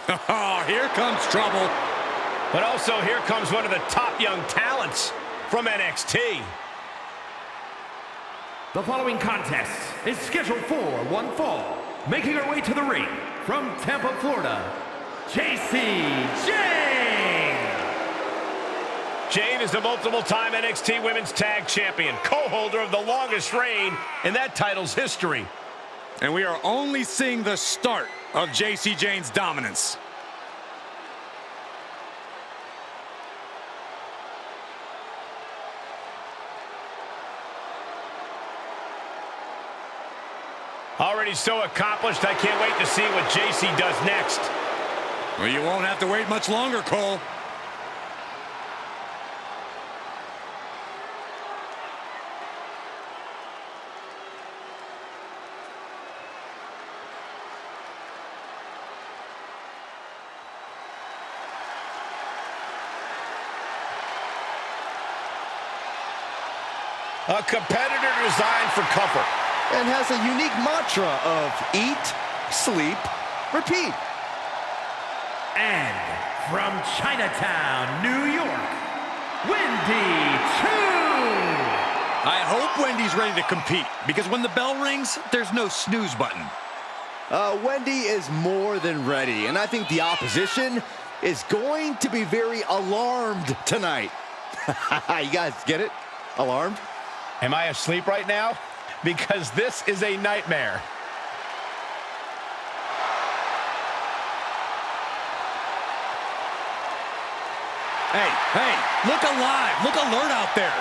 Oh, here comes trouble. But also, here comes one of the top young talents from NXT. The following contest is scheduled for one fall. Making her way to the ring from Tampa, Florida, Jacy Jayne. Jayne is the multiple-time NXT Women's Tag Champion, co-holder of the longest reign in that title's history. And we are only seeing the start of Jacy Jayne's dominance. Already so accomplished, I can't wait to see what Jacy does next. Well, you won't have to wait much longer, Cole. A competitor designed for comfort. And has a unique mantra of eat, sleep, repeat. And from Chinatown, New York, Wendy Choo. I hope Wendy's ready to compete, because when the bell rings, there's no snooze button. Wendy is more than ready, and I think the opposition is going to be very alarmed tonight. You guys get it? Alarmed? Am I asleep right now? Because this is a nightmare. Hey, look alive, look alert out there.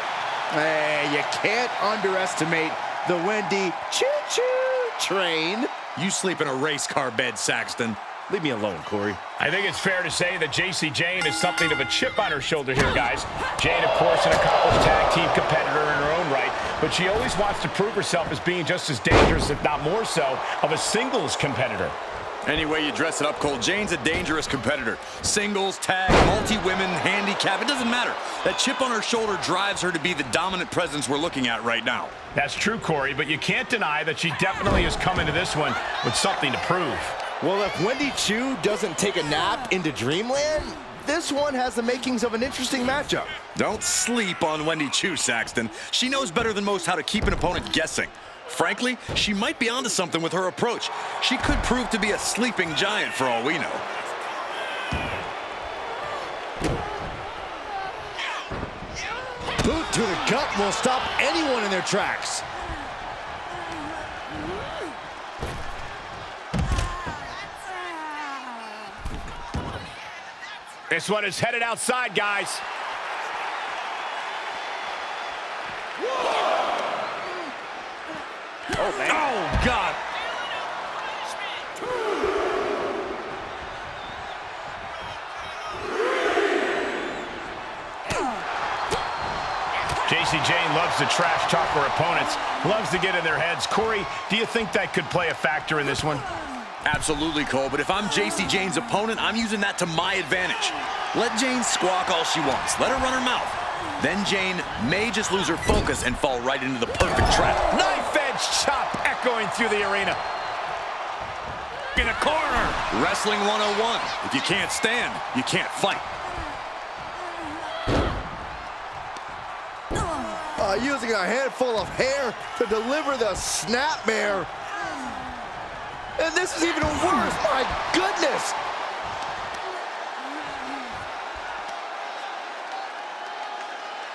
Hey, you can't underestimate the Wendy choo-choo train. You sleep in a race car bed, Saxton. Leave me alone, Corey. I think it's fair to say that Jacy Jayne is something of a chip on her shoulder here, guys. Jayne, of course, an accomplished tag team competitor in her own right, but she always wants to prove herself as being just as dangerous, if not more so, of a singles competitor. Any way you dress it up, Cole, Jayne's a dangerous competitor. Singles, tag, multi-women, handicap, it doesn't matter. That chip on her shoulder drives her to be the dominant presence we're looking at right now. That's true, Corey, but you can't deny that she definitely has come into this one with something to prove. Well, if Wendy Choo doesn't take a nap into Dreamland, this one has the makings of an interesting matchup. Don't sleep on Wendy Choo, Saxton. She knows better than most how to keep an opponent guessing. Frankly, she might be onto something with her approach. She could prove to be a sleeping giant for all we know. Boot to the gut will stop anyone in their tracks. This one is headed outside, guys. Oh, man. Oh, God. Jacy Jayne loves to trash talk her opponents, loves to get in their heads. Corey, do you think that could play a factor in this one? Absolutely, Cole, but if I'm Jacy Jayne's opponent, I'm using that to my advantage. Let Jayne squawk all she wants. Let her run her mouth. Then Jayne may just lose her focus and fall right into the perfect trap. Knife-edge chop echoing through the arena. In a corner. Wrestling 101. If you can't stand, you can't fight. Using a handful of hair to deliver the snapmare. And this is even worse, my goodness!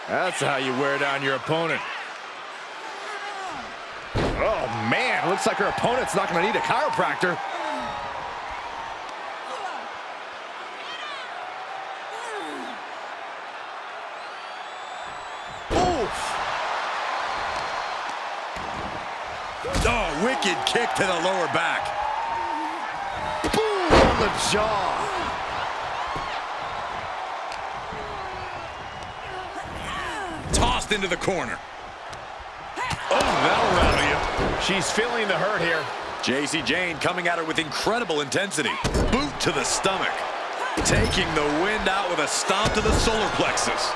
That's how you wear down your opponent. Oh man, looks like her opponent's not gonna need a chiropractor. Oh, wicked kick to the lower back. Boom on the jaw. Tossed into the corner. Oh, that'll rattle you. She's feeling the hurt here. Jacy Jayne coming at her with incredible intensity. Boot to the stomach. Taking the wind out with a stomp to the solar plexus.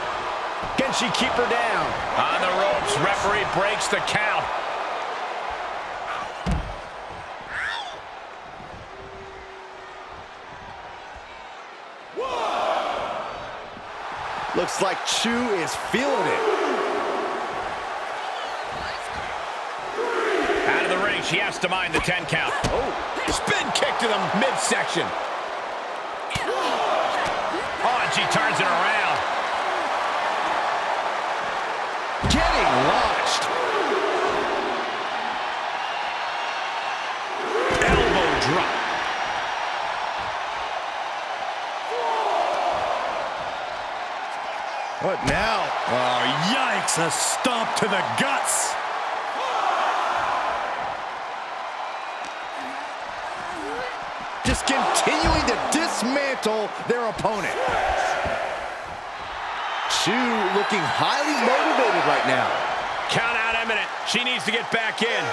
Can she keep her down? On the ropes, referee breaks the count. Looks like Chu is feeling it. Out of the ring, she has to mind the 10 count. Oh, spin kick to the midsection. Oh, and she turns it around. Getting launched. Elbow drop. What now? Oh, yikes, a stomp to the guts. Just continuing to dismantle their opponent. Chu looking highly motivated right now. Count out imminent. She needs to get back in.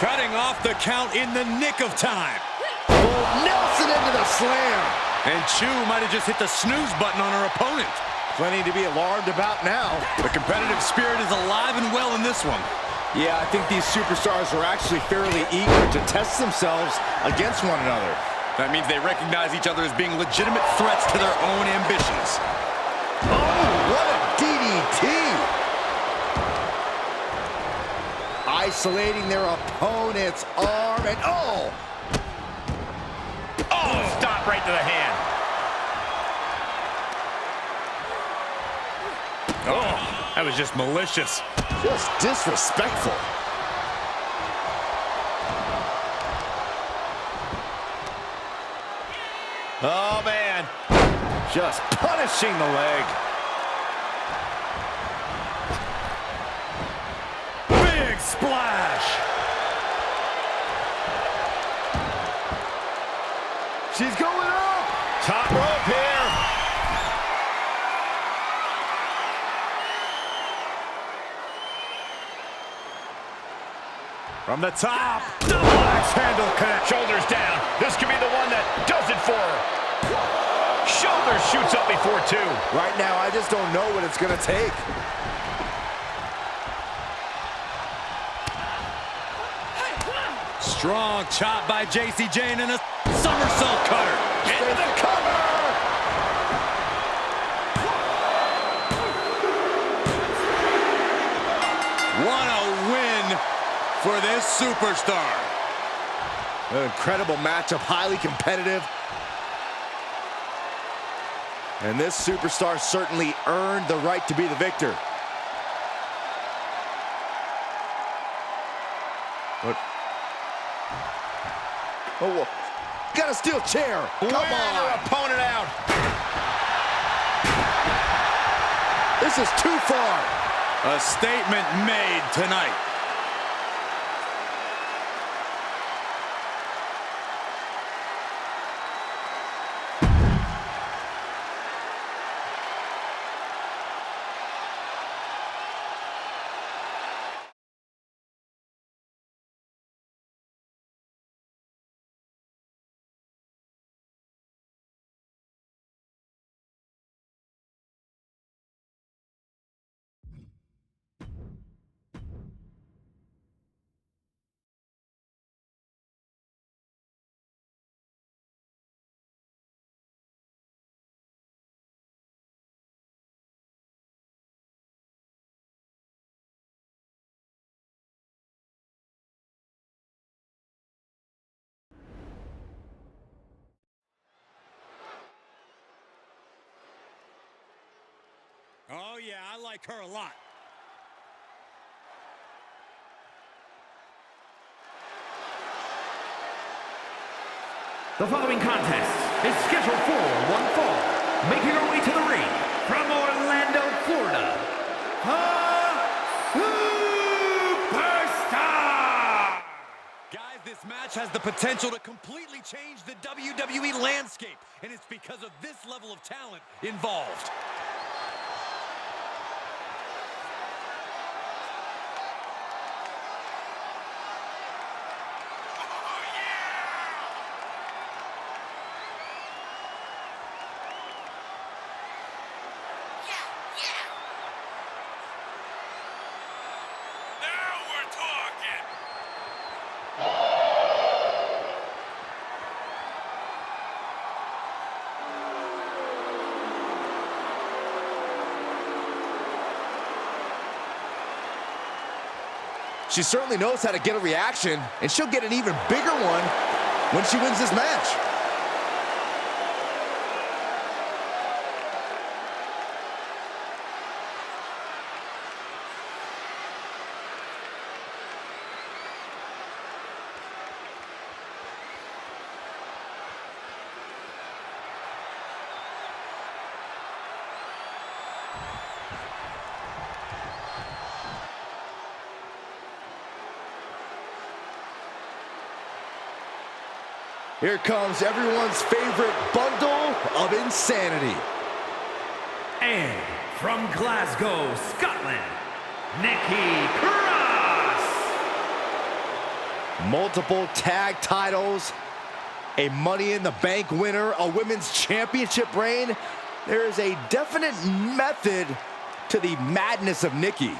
Cutting off the count in the nick of time. Oh, Nelson into the slam. And Chu might have just hit the snooze button on her opponent. Plenty to be alarmed about now. The competitive spirit is alive and well in this one. Yeah, I think these superstars are actually fairly eager to test themselves against one another. That means they recognize each other as being legitimate threats to their own ambitions. Oh, what a DDT! Isolating their opponent's arm and oh! Oh, stop right to the hand. Oh, that was just malicious. Just disrespectful. Oh, man. Just punishing the leg. Big splash. She's going up. Top rope here. From the top, double axe handle connect. Shoulders down. This could be the one that does it for her. Shoulder shoots up before two. Right now, I just don't know what it's going to take. Strong chop by JC Jane and a somersault cutter. Into the cover. What a win for this superstar. An incredible matchup, highly competitive. And this superstar certainly earned the right to be the victor. What? Oh, got a steel chair. Come Wearing her on. opponent out. This is too far. A statement made tonight. Oh, yeah, I like her a lot. The following contest is scheduled for one fall. Making her way to the ring from Orlando, Florida, the Superstar! Guys, this match has the potential to completely change the WWE landscape, and it's because of this level of talent involved. She certainly knows how to get a reaction, and she'll get an even bigger one when she wins this match. Here comes everyone's favorite bundle of insanity. And from Glasgow, Scotland, Nikki Cross. Multiple tag titles, a Money in the Bank winner, a women's championship reign. There is a definite method to the madness of Nikki.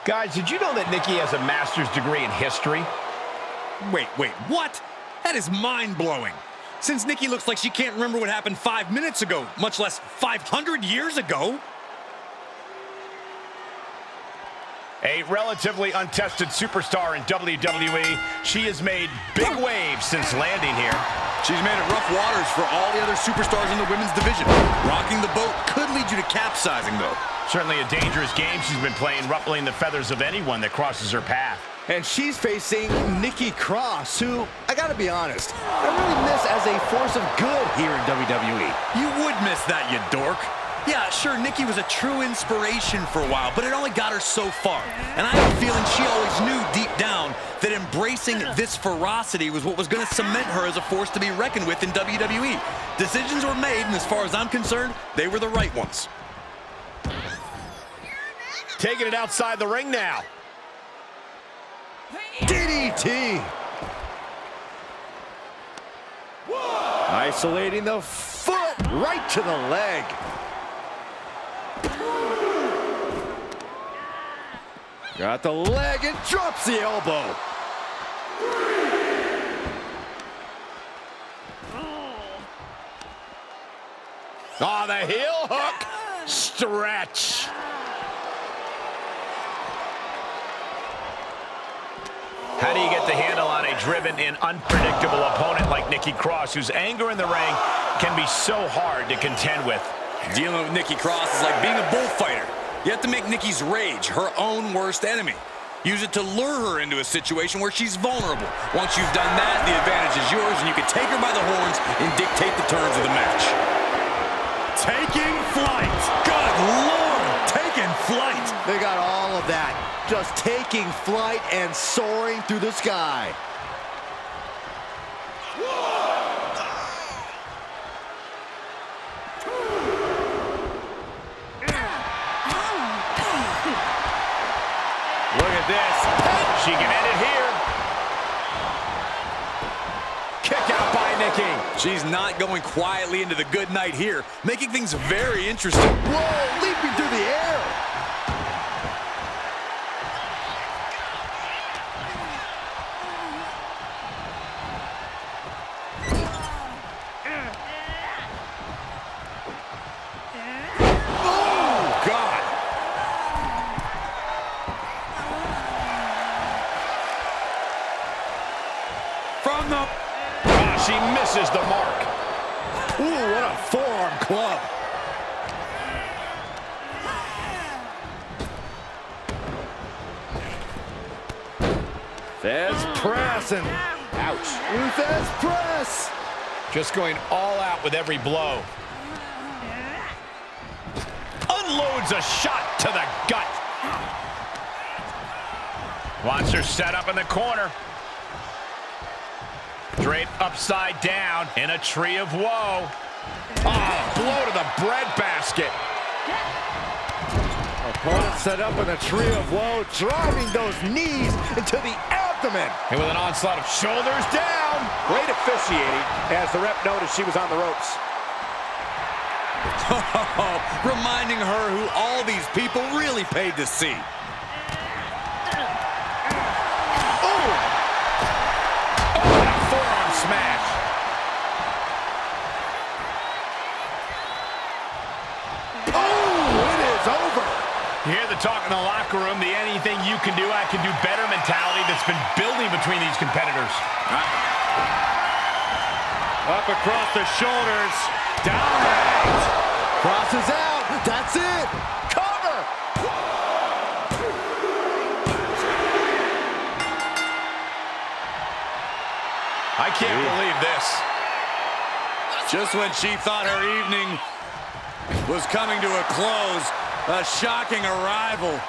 Guys, did you know that Nikki has a master's degree in history? Wait, what? That is mind-blowing. Since Nikki looks like she can't remember what happened 5 minutes ago, much less 500 years ago. A relatively untested superstar in WWE, she has made big waves since landing here. She's made it rough waters for all the other superstars in the women's division. Rocking the boat could lead you to capsizing, though. Certainly a dangerous game she's been playing, ruffling the feathers of anyone that crosses her path. And she's facing Nikki Cross, who, I gotta be honest, I really miss as a force of good here in WWE. You would miss that, you dork. Yeah, sure, Nikki was a true inspiration for a while, but it only got her so far. And I have a feeling she always knew deep down that embracing this ferocity was what was going to cement her as a force to be reckoned with in WWE. Decisions were made, and as far as I'm concerned, they were the right ones. Taking it outside the ring now. DDT. Isolating the foot right to the leg. Got the leg and drops the elbow. Oh, the heel hook. Stretch. How do you get the handle on a driven and unpredictable opponent like Nikki Cross, whose anger in the ring can be so hard to contend with? Dealing with Nikki Cross is like being a bullfighter. You have to make Nikki's rage her own worst enemy. Use it to lure her into a situation where she's vulnerable. Once you've done that, the advantage is yours, and you can take her by the horns and dictate the terms of the match. Taking flight. Good Lord, taking flight. They got all of that. Just taking flight and soaring through the sky. Look at this. She can end it here. Kick out by Nikki. She's not going quietly into the good night here, making things very interesting. Whoa, leaping through the air. From the... She misses the mark. Ooh, what a forearm club. Fez press and... Ouch. Fez press. Just going all out with every blow. Unloads a shot to the gut. Wants her set up in the corner. Draped upside down in a tree of woe. Oh, blow to the breadbasket. Opponent set up in a tree of woe, driving those knees into the abdomen. And with an onslaught of shoulders down. Great officiating as the ref noticed she was on the ropes. Reminding her who all these people really paid to see. Oh, and a forearm smash. Oh, it is over. You hear the talk in the locker room, the anything you can do, I can do better mentality that's been building between these competitors. Up across the shoulders. Down. Crosses out. That's it. Cover. I can't believe this. Just when she thought her evening was coming to a close, a shocking arrival.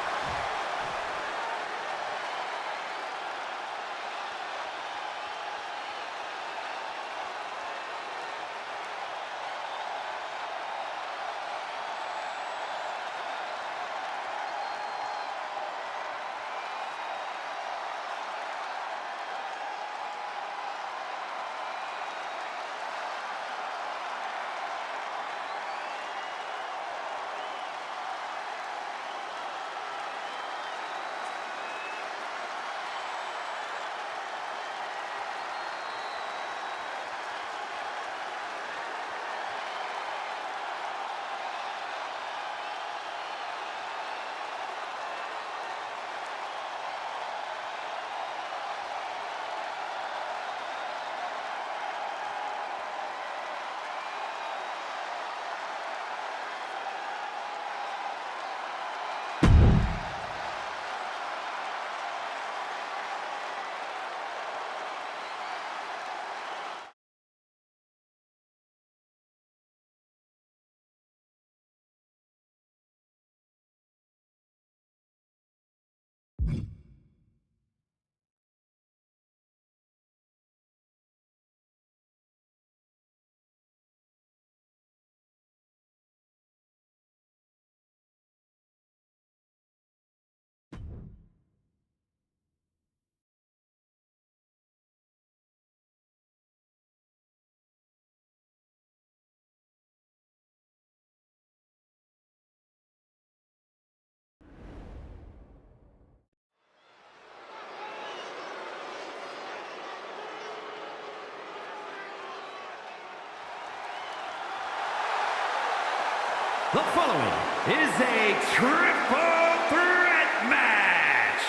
The following is a triple threat match.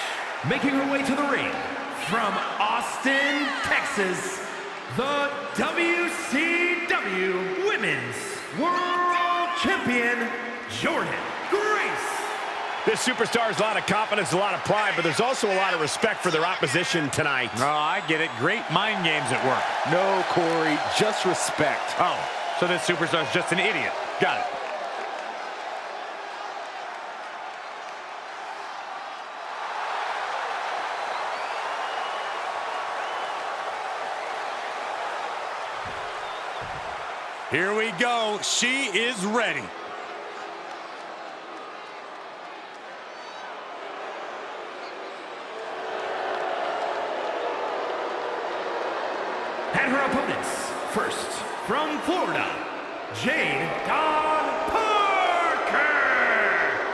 Making her way to the ring from Austin, Texas, the WCW Women's World Champion, Jordan Grace. This superstar has a lot of confidence, a lot of pride, but there's also a lot of respect for their opposition tonight. Oh, I get it. Great mind games at work. No, Corey, just respect. Oh, so this superstar's just an idiot. Got it. Here we go. She is ready. And her opponents, first, from Florida, Jade Dawn Parker.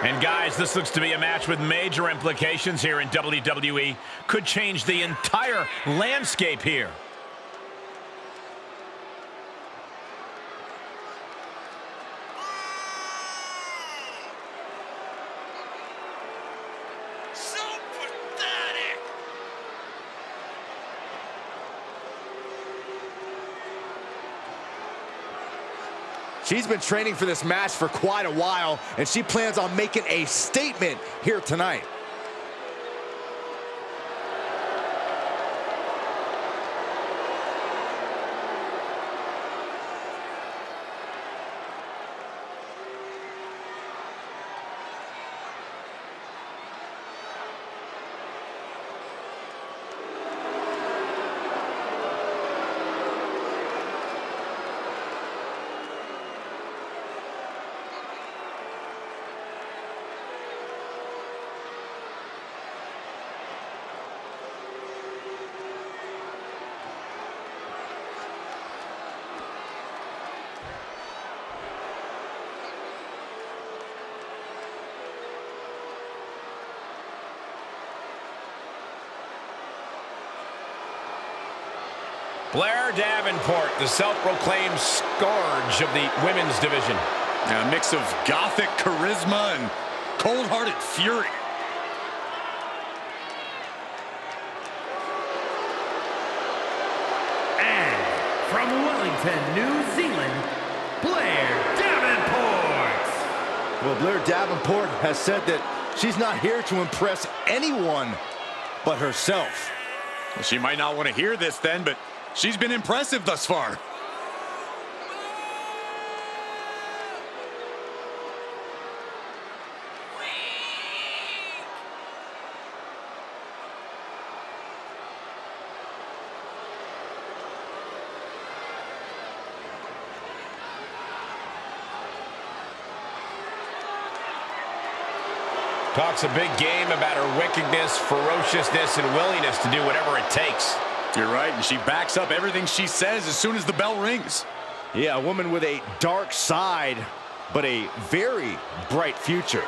And guys, this looks to be a match with major implications here in WWE. Could change the entire landscape here. She's been training for this match for quite a while, and she plans on making a statement here tonight. Blair Davenport, the self-proclaimed scourge of the women's division. A mix of gothic charisma and cold-hearted fury. And from Wellington, New Zealand, Blair Davenport. Well, Blair Davenport has said that she's not here to impress anyone but herself. Well, she might not want to hear this then, but she's been impressive thus far. Talks a big game about her wickedness, ferociousness, and willingness to do whatever it takes. You're right, and she backs up everything she says as soon as the bell rings. Yeah, a woman with a dark side, but a very bright future.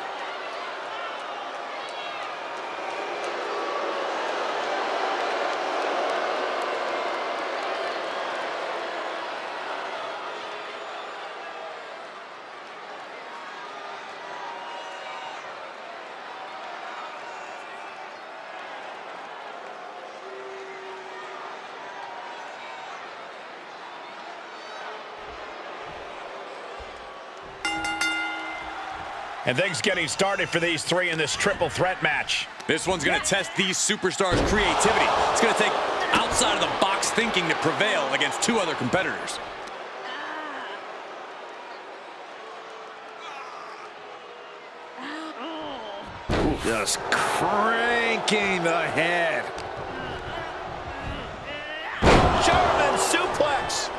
And things getting started for these three in this triple threat match. This one's going to test these superstars' creativity. It's going to take outside-of-the-box thinking to prevail against two other competitors. Just cranking the head. German suplex.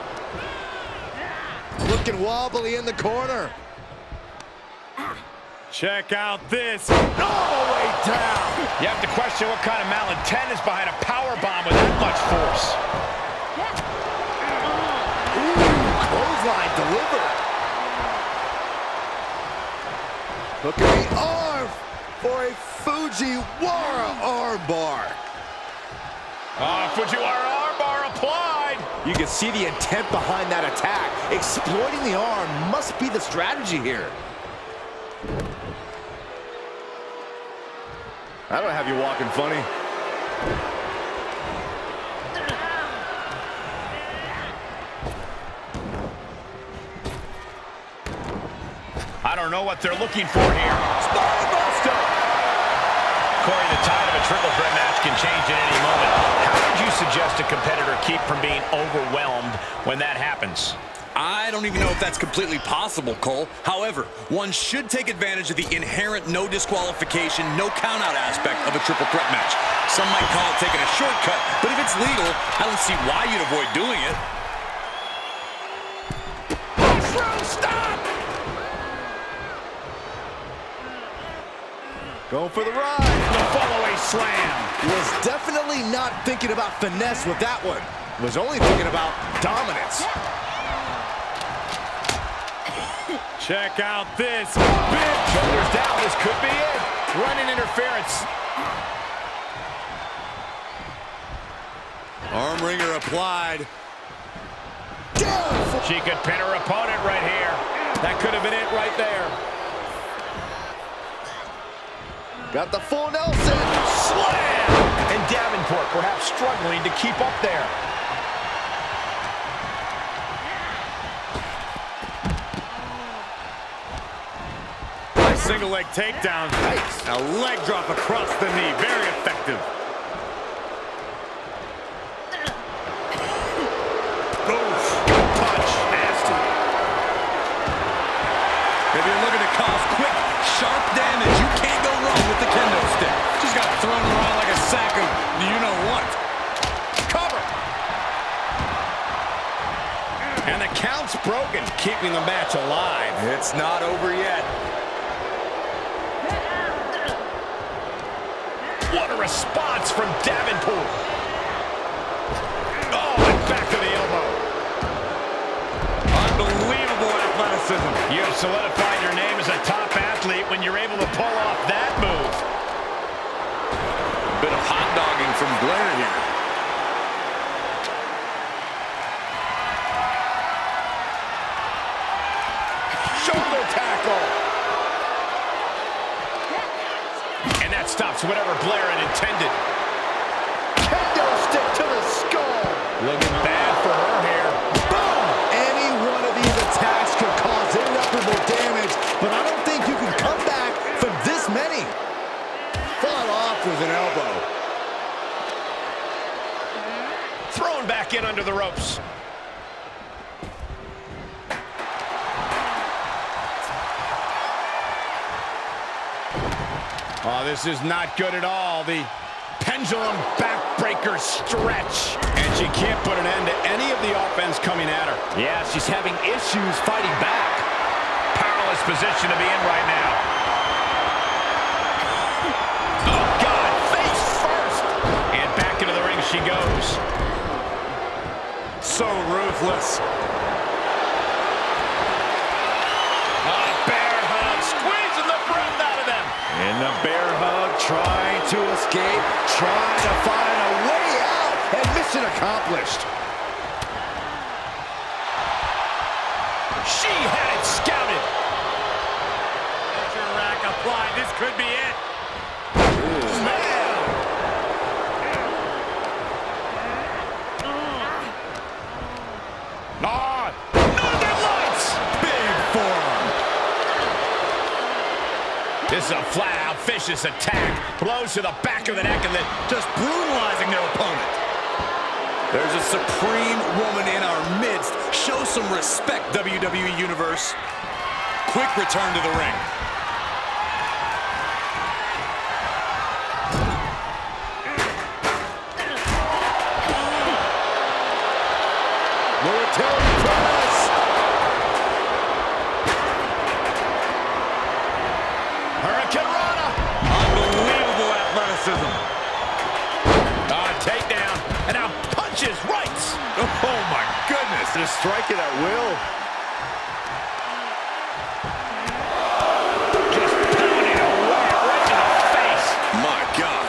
Looking wobbly in the corner. Check out this. All the way down. You have to question what kind of malintent is behind a power bomb with that much force. Ooh, clothesline delivered. Look at the arm for a Fujiwara armbar. Fujiwara armbar applied. You can see the intent behind that attack. Exploiting the arm must be the strategy here. I don't have you walking funny. I don't know what they're looking for here. Spinebuster! Corey, the tide of a triple threat match can change at any moment. How would you suggest a competitor keep from being overwhelmed when that happens? I don't even know if that's completely possible, Cole. However, one should take advantage of the inherent no disqualification, no count-out aspect of a triple threat match. Some might call it taking a shortcut, but if it's legal, I don't see why you'd avoid doing it. Stop! Going for the ride. The follow-away slam. Was definitely not thinking about finesse with that one. Was only thinking about dominance. Check out this. Big shoulders down. This could be it. Running interference. Arm wringer applied. She could pin her opponent right here. That could have been it right there. Got the full Nelson. Slam! And Davenport perhaps struggling to keep up there. Single leg takedown. Nice. A leg drop across the knee. Very effective. Oof. Punch. Nasty. If you're looking to cause quick, sharp damage, you can't go wrong with the kendo stick. Just got thrown around like a sack of you-know-what. Cover. And the count's broken, keeping the match alive. It's not over yet. What a response from Davenport. Oh, and back to the elbow. Unbelievable athleticism. You have solidified your name as a top athlete when you're able to pull off that move. Bit of hot dogging from Blair here. Shoulder tackle. And that stops whatever Blair had intended. Kendo stick to the skull. Looking bad for her here. Boom! Any one of these attacks could cause irreparable damage, but I don't think you can come back from this many. Fought off with an elbow. Thrown back in under the ropes. Oh, this is not good at all. The pendulum backbreaker stretch. And she can't put an end to any of the offense coming at her. Yeah, she's having issues fighting back. Powerless position to be in right now. Oh, God, face first. And back into the ring she goes. So ruthless. Bear hug, squeezing the breath out of them. In the bear hug, trying to escape, trying to find a way out, and mission accomplished. She had it scouted. Pressure rack applied. This could be it. Ah, Northern Lights. Big forearm. This is a flat-out vicious attack. Blows to the back of the neck and then Just brutalizing their opponent. There's a supreme woman in our midst. Show some respect, WWE Universe. Quick return to the ring. Military press. Hurricane Rana. Unbelievable athleticism. Takedown. And now punches right. Oh, my goodness. Just strike it at will. Just pounding away right in the face. My God.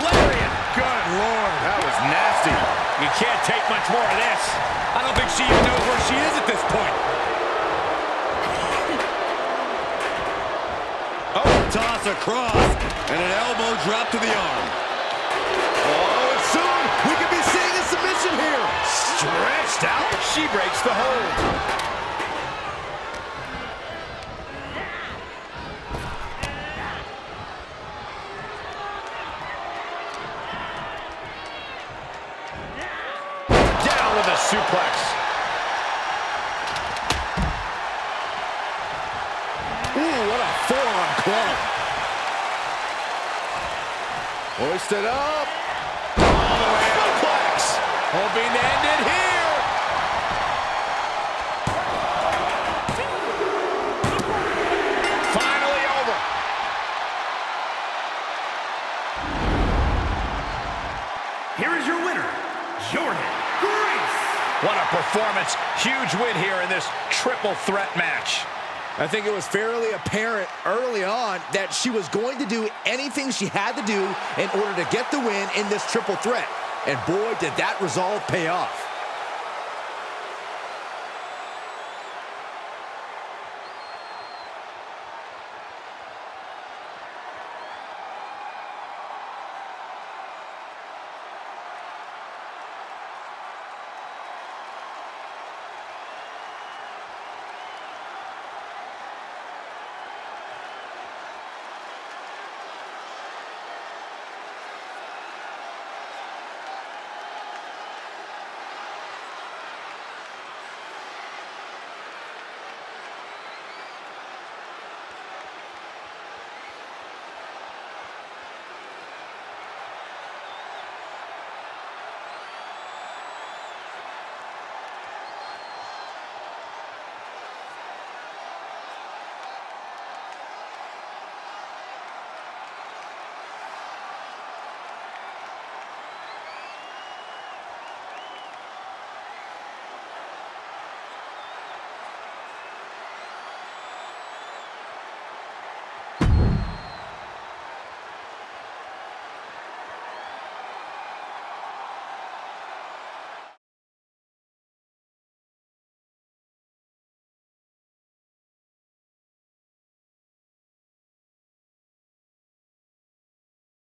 Lariat. Good Lord. That was nasty. You can't take much more of this. I don't think she even knows where she is at this point. Toss across. And an elbow drop to the arm. Oh, and soon we could be seeing a submission here. Stretched out. She breaks the hold. Down with a suplex. Ooh, what a forearm club. Hoisted up. All the way suplex. Hoping to end it here. Finally over. Here is your winner, Jordan Grace. What a performance. Huge win here in this triple threat match. I think it was fairly apparent early on that she was going to do anything she had to do in order to get the win in this triple threat. And boy, did that resolve pay off.